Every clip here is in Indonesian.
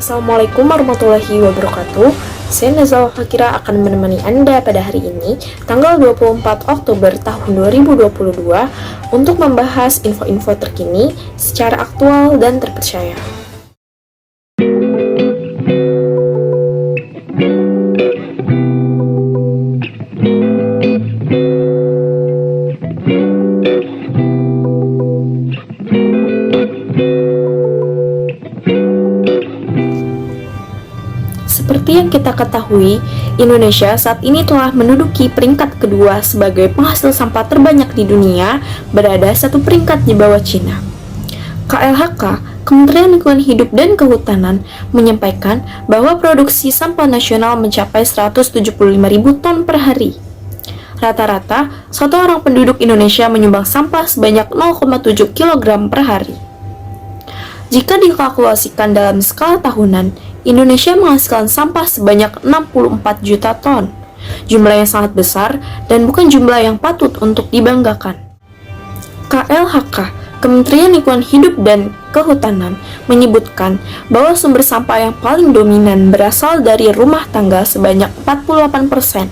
Assalamualaikum warahmatullahi wabarakatuh. Saya Nazal Fakira akan menemani Anda pada hari ini, tanggal 24 Oktober tahun 2022, untuk membahas info-info terkini secara aktual dan terpercaya. Seperti yang kita ketahui, Indonesia saat ini telah menduduki peringkat kedua sebagai penghasil sampah terbanyak di dunia, berada satu peringkat di bawah Cina. KLHK, Kementerian Lingkungan Hidup dan Kehutanan, menyampaikan bahwa produksi sampah nasional mencapai 175.000 ton per hari. Rata-rata, satu orang penduduk Indonesia menyumbang sampah sebanyak 0,7 kg per hari. Jika dikalkulasikan dalam skala tahunan, Indonesia menghasilkan sampah sebanyak 64 juta ton. Jumlah yang sangat besar dan bukan jumlah yang patut untuk dibanggakan. KLHK, Kementerian Lingkungan Hidup dan Kehutanan, menyebutkan bahwa sumber sampah yang paling dominan berasal dari rumah tangga sebanyak 48%,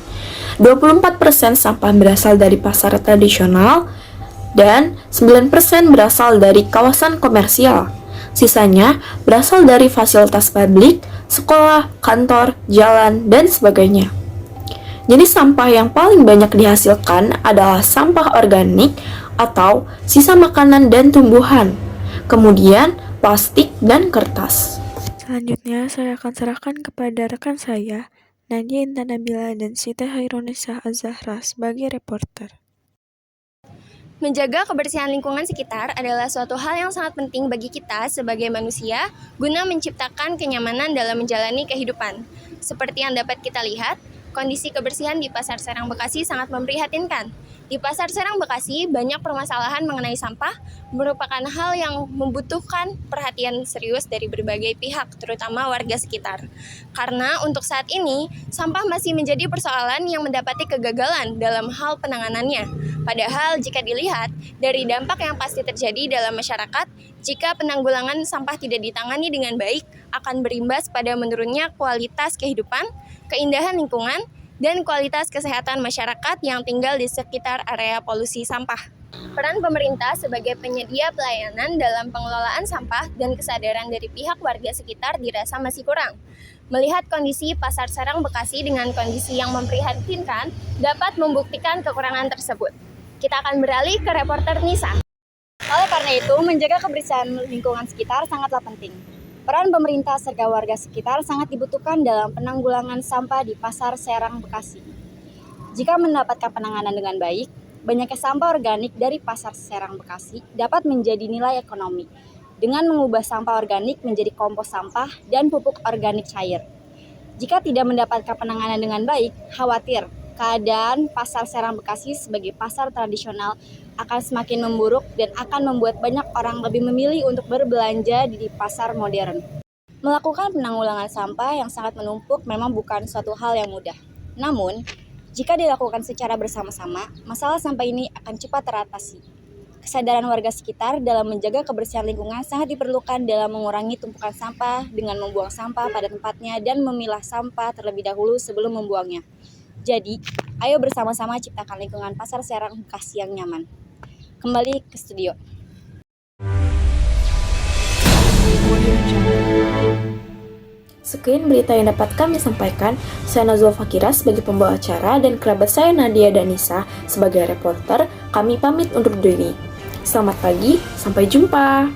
24% sampah berasal dari pasar tradisional, dan 9% berasal dari kawasan komersial. Sisanya berasal dari fasilitas publik, sekolah, kantor, jalan, dan sebagainya. Jenis sampah yang paling banyak dihasilkan adalah sampah organik atau sisa makanan dan tumbuhan, kemudian plastik dan kertas. Selanjutnya, saya akan serahkan kepada rekan saya, Nadia Intan Nabila dan Siti Hairunisa Az-Zahra sebagai reporter. Menjaga kebersihan lingkungan sekitar adalah suatu hal yang sangat penting bagi kita sebagai manusia guna menciptakan kenyamanan dalam menjalani kehidupan. Seperti yang dapat kita lihat, kondisi kebersihan di Pasar Serang Bekasi sangat memprihatinkan. Di Pasar Serang Bekasi, banyak permasalahan mengenai sampah merupakan hal yang membutuhkan perhatian serius dari berbagai pihak, terutama warga sekitar. Karena untuk saat ini, sampah masih menjadi persoalan yang mendapati kegagalan dalam hal penanganannya. Padahal jika dilihat dari dampak yang pasti terjadi dalam masyarakat, jika penanggulangan sampah tidak ditangani dengan baik, akan berimbas pada menurunnya kualitas kehidupan, keindahan lingkungan, dan kualitas kesehatan masyarakat yang tinggal di sekitar area polusi sampah. Peran pemerintah sebagai penyedia pelayanan dalam pengelolaan sampah dan kesadaran dari pihak warga sekitar dirasa masih kurang. Melihat kondisi Pasar Serang Bekasi dengan kondisi yang memprihatinkan dapat membuktikan kekurangan tersebut. Kita akan beralih ke reporter Nisa. Oleh karena itu, menjaga kebersihan lingkungan sekitar sangatlah penting. Peran pemerintah serta warga sekitar sangat dibutuhkan dalam penanggulangan sampah di Pasar Serang Bekasi. Jika mendapatkan penanganan dengan baik, banyaknya sampah organik dari Pasar Serang Bekasi dapat menjadi nilai ekonomi dengan mengubah sampah organik menjadi kompos sampah dan pupuk organik cair. Jika tidak mendapatkan penanganan dengan baik, khawatir keadaan Pasar Serang Bekasi sebagai pasar tradisional akan semakin memburuk dan akan membuat banyak orang lebih memilih untuk berbelanja di pasar modern. Melakukan penanggulangan sampah yang sangat menumpuk memang bukan suatu hal yang mudah. Namun, jika dilakukan secara bersama-sama, masalah sampah ini akan cepat teratasi. Kesadaran warga sekitar dalam menjaga kebersihan lingkungan sangat diperlukan dalam mengurangi tumpukan sampah dengan membuang sampah pada tempatnya dan memilah sampah terlebih dahulu sebelum membuangnya. Jadi, ayo bersama-sama ciptakan lingkungan Pasar Serang Bekasi yang nyaman. Kembali ke studio. Sekian berita yang dapat kami sampaikan. Saya Nazal Fakira sebagai pembawa acara dan kerabat saya Nadia dan Nisa sebagai reporter. Kami pamit undur diri. Selamat pagi, sampai jumpa.